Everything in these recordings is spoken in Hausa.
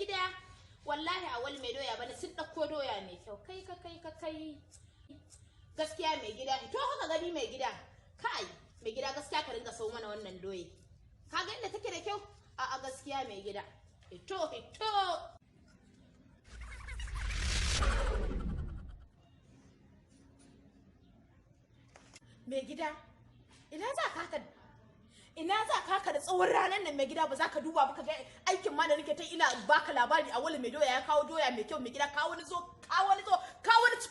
gida wallahi awal mai doya bane sun dauko doya mai kyau kai gaskiya mai gida to haka gani mai gida kai mai gida gaskiya ka ringa sau mana wannan doye kaga inda take da kyau a gaskiya mai gida hito mai gida ina za ka da tsawon ranar nan mai gida ba za ka duba ba ka ga aikin ma da nake ta ina baka labari a wani mai doya ya kawo doya mai kyau mai gida kawo wani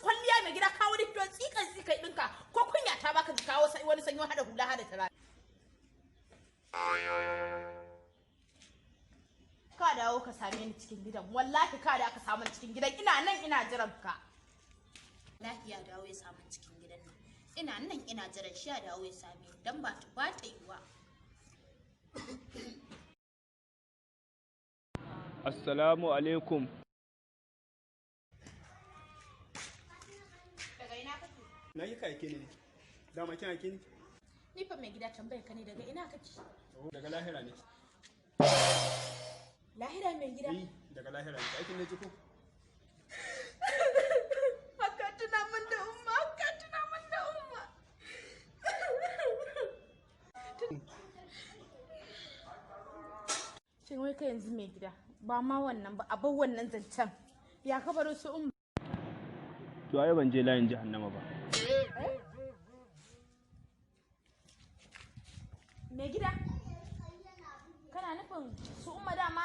kwalliya mai gida kawo wani fito tsikan dinka ko kunya ta baka kawo wani sanyo hada hula hada tara ka dawo ka same ni cikin gidan wallahi ka da aka samu cikin gidan ina nan ina jiran ka lafiya dawo ya samu cikin gidan nan ina nan ina jiran shi ya dawo ya same ni dan ba ta yiwa. Assalamu alaikum. Daga ina kake? Na yi kake ne. Dama kin ake ne? Ni fa mai gida tambayar ka ne daga ina kake? Daga lahira ne. Lahira mai gida? Daga lahira ne. Aikin ne ko? Haka tuna min da umma. Shin wai ka yanzu mai gida ba ma wannan ba a bar wannan zancen ya ka baro su umma. To ai ban je layin jahannama ba. Mai gida kana nufin su umma dama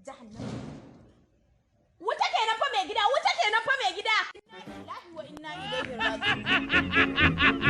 jahannama. Wuta kenan fa mai gida. Inna lillahi wa inna ilaihi raji'un.